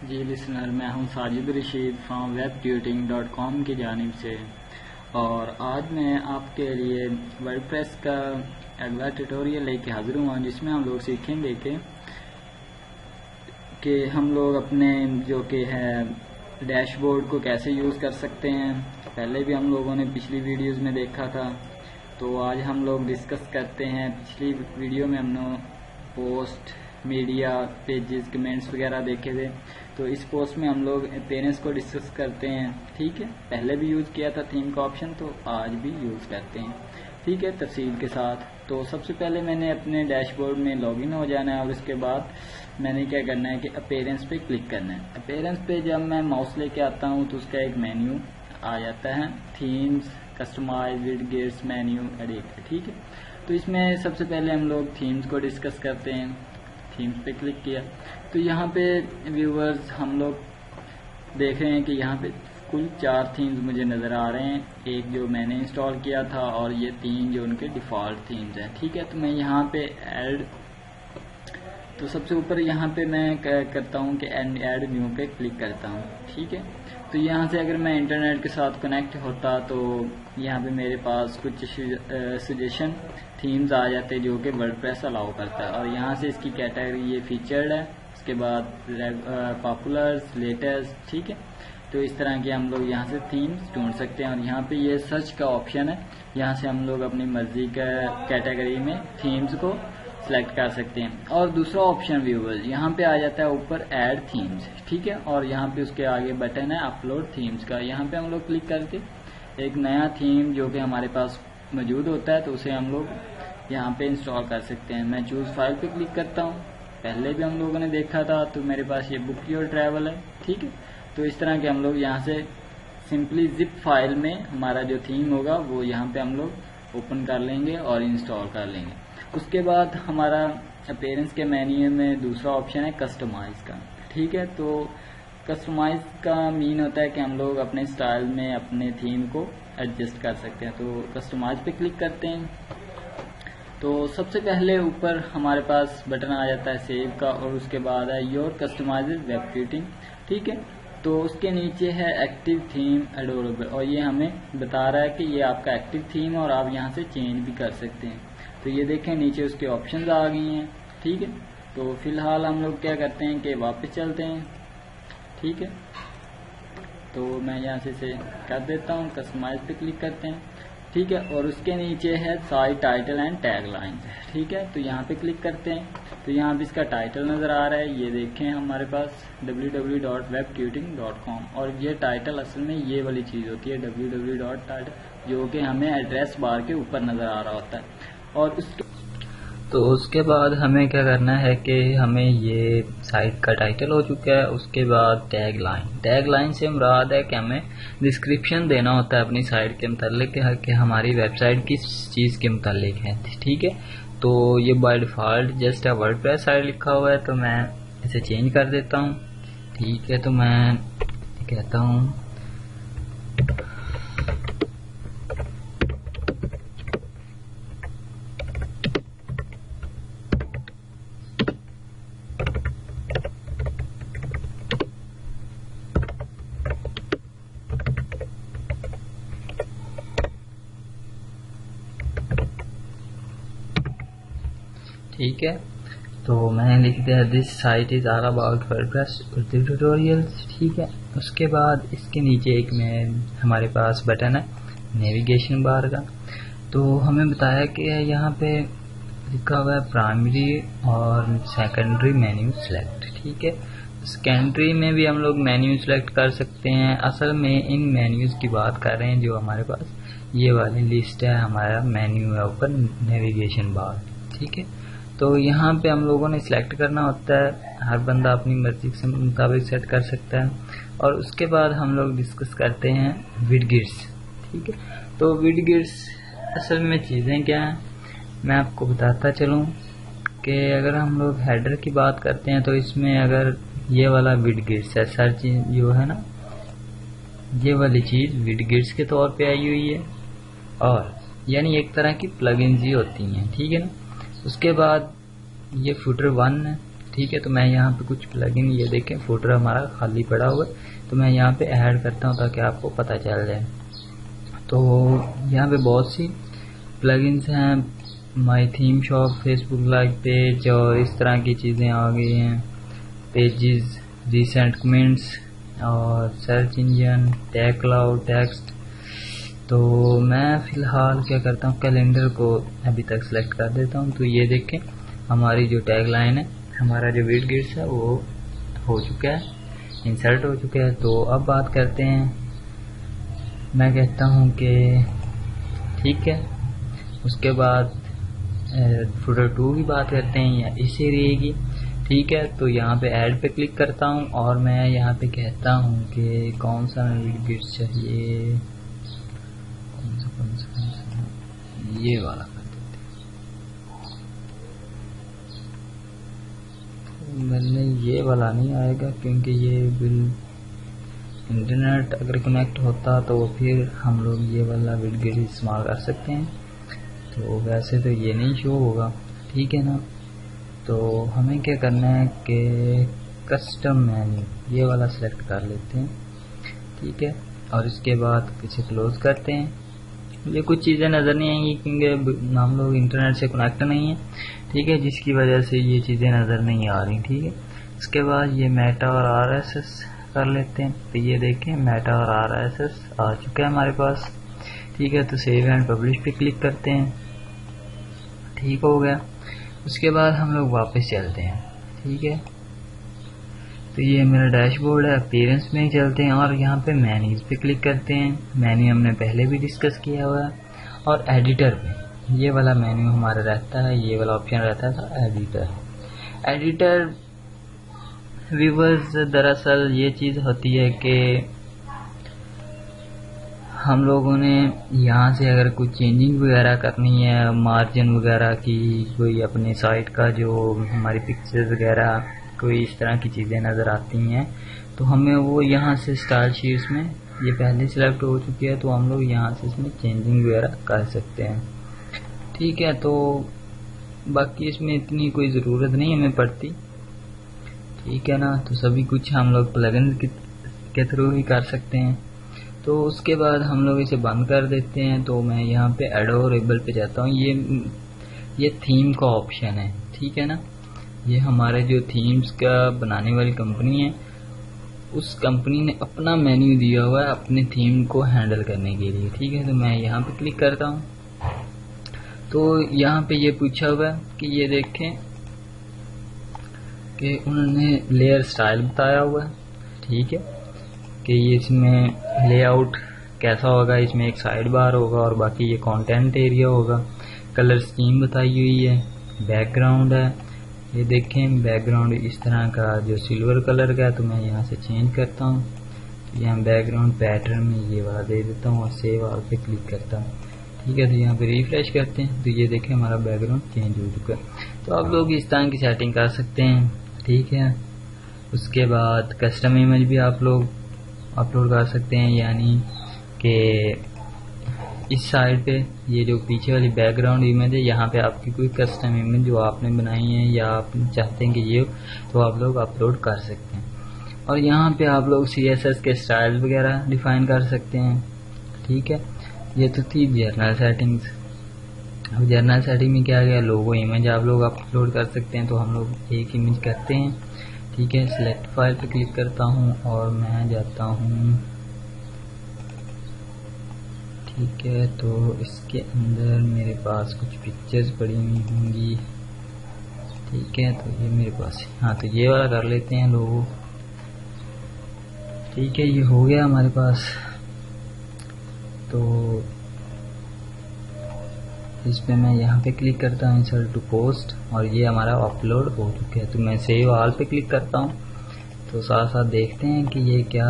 जी listener, मैं हूं Sajid Rashid from webtutoring.com की जानिब से। और आज मैं आपके लिए वर्डप्रेस का अगला ट्यूटोरियल लेके हाजिर हुआ जिसमें हम लोग सीखेंगे कि हम लोग अपने जो कि है डैशबोर्ड को कैसे यूज़ कर सकते हैं। पहले भी हम लोगों ने पिछली वीडियोस में देखा था, तो आज हम लोग डिस्कस करते हैं। पिछली वीडियो में हमने पोस्ट, मीडिया, पेजेस, कमेंट्स वगैरह देखे थे, तो इस पोस्ट में हम लोग अपीयरेंस को डिस्कस करते हैं। ठीक है, पहले भी यूज़ किया था थीम का ऑप्शन, तो आज भी यूज़ करते हैं। ठीक है, तफसील के साथ। तो सबसे पहले मैंने अपने डैशबोर्ड में लॉगिन हो जाना है और उसके बाद मैंने क्या करना है कि अपीयरेंस पे क्लिक करना है। अपीयरेंस पे जब मैं माउस लेके आता हूँ तो उसका एक मेन्यू आ जाता है, थीम्स, कस्टमाइज, विडगेट्स, मेन्यू, एडिट। ठीक है, तो इसमें सबसे पहले हम लोग थीम्स को डिस्कस करते हैं। थीम्स पे क्लिक किया तो यहाँ पे व्यूअर्स हम लोग देख रहे हैं कि यहाँ पे कुल 4 थीम्स मुझे नज़र आ रहे हैं। एक जो मैंने इंस्टॉल किया था और ये 3 जो उनके डिफ़ॉल्ट थीम्स हैं। ठीक है, तो मैं यहाँ पे ऐड, तो सबसे ऊपर यहाँ पे मैं करता हूँ कि ऐड न्यू पे क्लिक करता हूँ। ठीक है, तो यहाँ से अगर मैं इंटरनेट के साथ कनेक्ट होता तो यहाँ पे मेरे पास कुछ सजेशन थीम्स आ जाते जो कि वर्डप्रेस अलाउ करता है। और यहाँ से इसकी कैटेगरी ये फीचर्ड है, उसके बाद पॉपुलर्स, लेटेस्ट। ठीक है, तो इस तरह के हम लोग यहाँ से थीम्स ढूंढ सकते हैं। और यहाँ पे ये सर्च का ऑप्शन है, यहाँ से हम लोग अपनी मर्जी का कैटेगरी में थीम्स को सिलेक्ट कर सकते हैं। और दूसरा ऑप्शन व्यूअर्स यहाँ पे आ जाता है ऊपर ऐड थीम्स। ठीक है, और यहाँ पे उसके आगे बटन है अपलोड थीम्स का। यहाँ पे हम लोग क्लिक करके एक नया थीम जो कि हमारे पास मौजूद होता है तो उसे हम लोग यहाँ पे इंस्टॉल कर सकते हैं। मैं चूज फाइल पे क्लिक करता हूँ, पहले भी हम लोगों ने देखा था, तो मेरे पास ये बुक योर ट्रैवल है। ठीक है, तो इस तरह के हम लोग यहाँ से सिंपली जिप फाइल में हमारा जो थीम होगा वो यहाँ पे हम लोग ओपन कर लेंगे और इंस्टॉल कर लेंगे। उसके बाद हमारा अपीयरेंस के मेन्यू में दूसरा ऑप्शन है कस्टमाइज का। ठीक है, तो कस्टमाइज का मीन होता है कि हम लोग अपने स्टाइल में अपने थीम को एडजस्ट कर सकते हैं। तो कस्टमाइज पे क्लिक करते हैं तो सबसे पहले ऊपर हमारे पास बटन आ जाता है सेव का, और उसके बाद है योर कस्टमाइज्ड वेब ट्यूटिंग। ठीक है, तो उसके नीचे है एक्टिव थीम एडोरेबल, और ये हमें बता रहा है कि ये आपका एक्टिव थीम और आप यहाँ से चेंज भी कर सकते हैं। तो ये देखें नीचे उसके ऑप्शंस आ गई हैं। ठीक है, तो फिलहाल हम लोग क्या करते हैं कि वापस चलते हैं। ठीक है, तो मैं यहाँ से इसे कर देता हूँ, कस्टमाइज पे क्लिक करते हैं। ठीक है, और उसके नीचे है site title and tag lines. ठीक है, तो यहाँ पे क्लिक करते हैं तो यहाँ पे इसका टाइटल नज़र आ रहा है, ये देखें हमारे पास www.webtutoring.com, और ये टाइटल असल में ये वाली चीज़ होती है www.title, जो कि हमें एड्रेस बार के ऊपर नज़र आ रहा होता है। और उसके बाद हमें क्या करना है कि हमें ये साइट का टाइटल हो चुका है। उसके बाद टैग लाइन से मुराद है कि हमें डिस्क्रिप्शन देना होता है अपनी साइट के मुतालिक कि हमारी वेबसाइट किस चीज़ के मुतालिक है। ठीक है, तो ये by default just a WordPress site लिखा हुआ है, तो मैं इसे चेंज कर देता हूँ। ठीक है, तो मैं कहता हूँ ठीक है, तो मैंने लिख दिया this site is all about WordPress tutorials. ठीक है, उसके बाद इसके नीचे एक में हमारे पास बटन है नेविगेशन बार का, तो हमें बताया कि यहाँ पे लिखा हुआ है प्राइमरी और सेकेंडरी मेन्यू सेलेक्ट। ठीक है, सेकेंडरी में भी हम लोग मेन्यू सेलेक्ट कर सकते हैं। असल में इन मेन्यूज़ की बात कर रहे हैं जो हमारे पास ये वाली लिस्ट है, हमारा मेन्यू है ऊपर नेविगेशन बार। ठीक है, तो यहाँ पे हम लोगों ने सिलेक्ट करना होता है, हर बंदा अपनी मर्जी के मुताबिक सेट कर सकता है। और उसके बाद हम लोग डिस्कस करते हैं विडगेट्स। ठीक है, तो विडगेट्स असल में चीज़ें क्या हैं मैं आपको बताता चलूँ कि अगर हम लोग हेडर की बात करते हैं तो इसमें अगर ये वाला विडगेट्स है, सर्च जो है ना, ये वाली चीज़ विडगेट्स के तौर पे आई हुई है, और यानी एक तरह की प्लगइन्स ही होती हैं। ठीक है ना, उसके बाद ये फुटर 1 है, ठीक है। तो मैं यहाँ पे कुछ प्लगइन, ये देखें फुटर हमारा खाली पड़ा हुआ है, तो मैं यहाँ पे ऐड करता हूँ ताकि आपको पता चल जाए। तो यहाँ पे बहुत सी प्लगइन्स हैं, माई theme shop, Facebook live page और इस तरह की चीज़ें आ गई हैं, पेजेस, रिसेंट कमेंट्स और search engine, tag cloud, text. तो मैं फ़िलहाल क्या करता हूँ, कैलेंडर को अभी तक सेलेक्ट कर देता हूँ। तो ये देखें हमारी जो टैग लाइन है, हमारा जो विडगेट्स है वो हो चुका है, इंसर्ट हो चुका है। तो अब बात करते हैं, मैं कहता हूँ कि ठीक है, उसके बाद फुटर 2 की बात करते हैं या इसी रहेगी। ठीक है, तो यहाँ पे ऐड पे क्लिक करता हूँ और मैं यहाँ पे कहता हूँ कि कौन सा विडगेट्स चाहिए, कौन सा ये वाला कर देते हैं। मैंने ये वाला नहीं आएगा क्योंकि ये बिल इंटरनेट अगर कनेक्ट होता तो फिर हम लोग ये वाला विडगेट इस्तेमाल कर सकते हैं। तो वैसे तो ये नहीं शो होगा, ठीक है ना। तो हमें क्या करना है कि कस्टम मेन्यू ये वाला सेलेक्ट कर लेते हैं, ठीक है। और इसके बाद इसे क्लोज करते हैं। मुझे कुछ चीज़ें नज़र नहीं आएंगी क्योंकि हम लोग इंटरनेट से कनेक्ट नहीं है, ठीक है, जिसकी वजह से ये चीज़ें नज़र नहीं आ रही, ठीक है। इसके बाद ये मेटा और RSS कर लेते हैं। तो ये देखें मेटा और RSS आ चुका है हमारे पास, ठीक है। तो सेव एंड पब्लिश पे क्लिक करते हैं, ठीक हो गया। उसके बाद हम लोग वापस चलते हैं, ठीक है। तो ये मेरा डैशबोर्ड है, अपीयरेंस में ही चलते हैं और यहाँ पे मेन्यूज पे क्लिक करते हैं। मेन्यू हमने पहले भी डिस्कस किया हुआ है। और एडिटर पे ये वाला मेन्यू हमारा रहता है, ये वाला ऑप्शन रहता था एडिटर व्यूअर्स। दरअसल ये चीज़ होती है कि हम लोगों ने यहाँ से अगर कुछ चेंजिंग वगैरह करनी है, मार्जिन वगैरह की, कोई अपने साइट का जो हमारी पिक्चर्स वगैरह कोई इस तरह की चीज़ें नज़र आती हैं, तो हमें वो यहाँ से स्टाइल शीट्स में ये पहले सिलेक्ट हो चुकी है, तो हम लोग यहाँ से इसमें चेंजिंग वगैरह कर सकते हैं, ठीक है। तो बाकी इसमें इतनी कोई ज़रूरत नहीं हमें पड़ती, ठीक है ना। तो सभी कुछ हम लोग प्लगइन के थ्रू ही कर सकते हैं। तो उसके बाद हम लोग इसे बंद कर देते हैं। तो मैं यहाँ पे एडोरेबल पे जाता हूँ, ये थीम का ऑप्शन है, ठीक है ना। ये हमारे जो थीम्स का बनाने वाली कंपनी है, उस कंपनी ने अपना मेन्यू दिया हुआ है अपने थीम को हैंडल करने के लिए, ठीक है। तो मैं यहाँ पे क्लिक करता हूँ। तो यहाँ पे ये पूछा हुआ है कि ये देखें कि उन्होंने लेयर स्टाइल बताया हुआ है, ठीक है, कि ये इसमें लेआउट कैसा होगा, इसमें एक साइड बार होगा और बाकी ये कंटेंट एरिया होगा। कलर स्कीम बताई हुई है, बैकग्राउंड है, ये देखें बैकग्राउंड इस तरह का जो सिल्वर कलर का है। तो मैं यहाँ से चेंज करता हूँ, यहाँ बैकग्राउंड पैटर्न में ये वाला दे देता हूँ और सेव ऑल पे क्लिक करता हूँ, ठीक है। तो यहाँ पे रिफ्रेश करते हैं, तो ये देखें हमारा बैकग्राउंड चेंज हो चुका है। तो आप लोग इस तरह की सेटिंग कर सकते हैं, ठीक है। उसके बाद कस्टम इमेज भी आप लोग अपलोड कर सकते हैं, यानी कि इस साइड पे ये जो पीछे वाली बैकग्राउंड इमेज है, यहाँ पे आपकी कोई कस्टम इमेज जो आपने बनाई है या आप चाहते हैं कि ये, तो आप लोग अपलोड कर सकते हैं। और यहाँ पे आप लोग CSS के स्टाइल वगैरह डिफाइन कर सकते हैं, ठीक है। ये तो थी जर्नल सेटिंग्स। अब जर्नल सेटिंग में क्या गया, लोगो इमेज आप लोग अपलोड कर सकते हैं। तो हम लोग एक इमेज करते हैं, ठीक है। सिलेक्ट फाइल पे क्लिक करता हूँ और मैं जाता हूँ, ठीक है। तो इसके अंदर मेरे पास कुछ पिक्चर्स पड़ी हुई होंगी, ठीक है। तो ये मेरे पास, हाँ, तो ये वाला कर लेते हैं लोगो, ठीक है। ये हो गया हमारे पास। तो इस पे मैं यहाँ पे क्लिक करता हूँ, इंसर्ट टू पोस्ट, और ये हमारा अपलोड हो चुका है। तो मैं सेव ऑल पे क्लिक करता हूँ। तो साथ साथ देखते हैं कि ये क्या,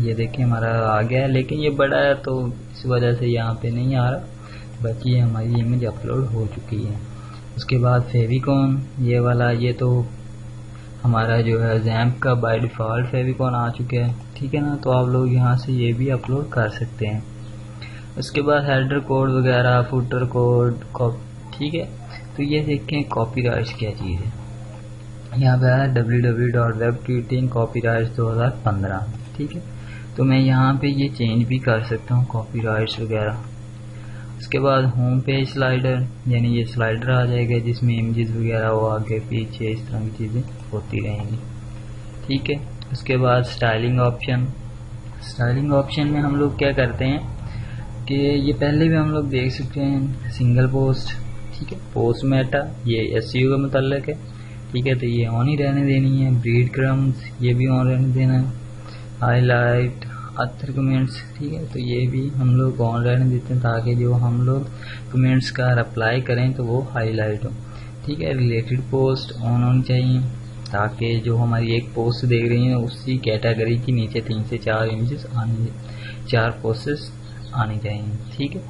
ये देखिए हमारा आ गया है, लेकिन ये बड़ा है तो इस वजह से यहाँ पे नहीं आ रहा, बाकी ये हमारी इमेज अपलोड हो चुकी है। उसके बाद फेविकॉन ये वाला, ये तो हमारा जो है जैम्प का बाय डिफ़ॉल्ट फेविकॉन आ चुका है, ठीक है ना। तो आप लोग यहाँ से ये भी अपलोड कर सकते हैं। उसके बाद हेडर कोड वगैरह, फुटर कोड, ठीक है। तो ये देखें कॉपीराइट क्या चीज़ है, यहाँ पे है www.webtweeting copyrights 2015, ठीक है। तो मैं यहाँ पे ये चेंज भी कर सकता हूँ कॉपीराइट्स वगैरह। उसके बाद होम पेज स्लाइडर, यानी ये स्लाइडर आ जाएगा जिसमें इमेजेस वगैरह वो आगे पीछे इस तरह की चीज़ें होती रहेंगी, ठीक है। उसके बाद स्टाइलिंग ऑप्शन। स्टाइलिंग ऑप्शन में हम लोग क्या करते हैं कि ये पहले भी हम लोग देख सकते हैं, सिंगल पोस्ट, ठीक है। पोस्ट मेटा ये एसईओ का मुतल्लिक है, ठीक है, तो ये ऑन ही रहने देनी है। ब्रीड क्रम्स ये भी ऑन रहने देना है। हाईलाइट अदर कमेंट्स, ठीक है, तो ये भी हम लोग ऑन रहने देते हैं ताकि जो हम लोग कमेंट्स का रिप्लाई करें तो वो हाईलाइट हो, ठीक है। रिलेटेड पोस्ट ऑन होनी चाहिए ताकि जो हमारी एक पोस्ट देख रही है उसी कैटेगरी की नीचे 3 से 4 इमेजेस आनी, 4 पोस्ट्स आनी चाहिए, ठीक है।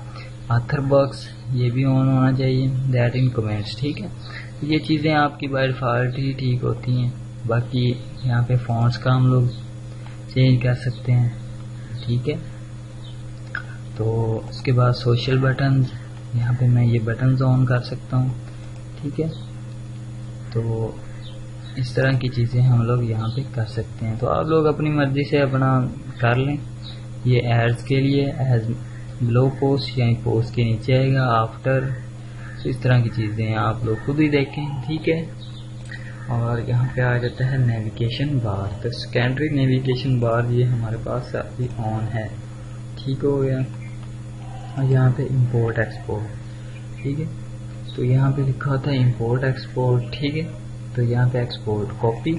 ऑथर बॉक्स ये भी ऑन होना चाहिए, दैट इन कमेंट्स, ठीक है। ये चीज़ें आपकी बाय डिफ़ॉल्ट ही ठीक होती हैं। बाकी यहाँ पे फॉन्ट्स का हम लोग चेंज कर सकते हैं, ठीक है। तो उसके बाद सोशल बटन, यहाँ पे मैं ये बटन्स ऑन कर सकता हूँ, ठीक है। तो इस तरह की चीज़ें हम लोग यहाँ पे कर सकते हैं। तो आप लोग अपनी मर्ज़ी से अपना कर लें। ये एड्स के लिए एज बिलो पोस्ट यानी पोस्ट के नीचे आएगा आफ्टर, तो इस तरह की चीज़ें आप लोग खुद ही देखें, ठीक है। और यहाँ पे आ जाता है नेविगेशन बार। तो सेकेंडरी नेविगेशन बार ये हमारे पास अभी ऑन है, ठीक हो गया। और यहाँ पे इंपोर्ट एक्सपोर्ट, ठीक है। तो यहाँ पे लिखा होता है इंपोर्ट एक्सपोर्ट, ठीक है। तो यहाँ पे एक्सपोर्ट कॉपी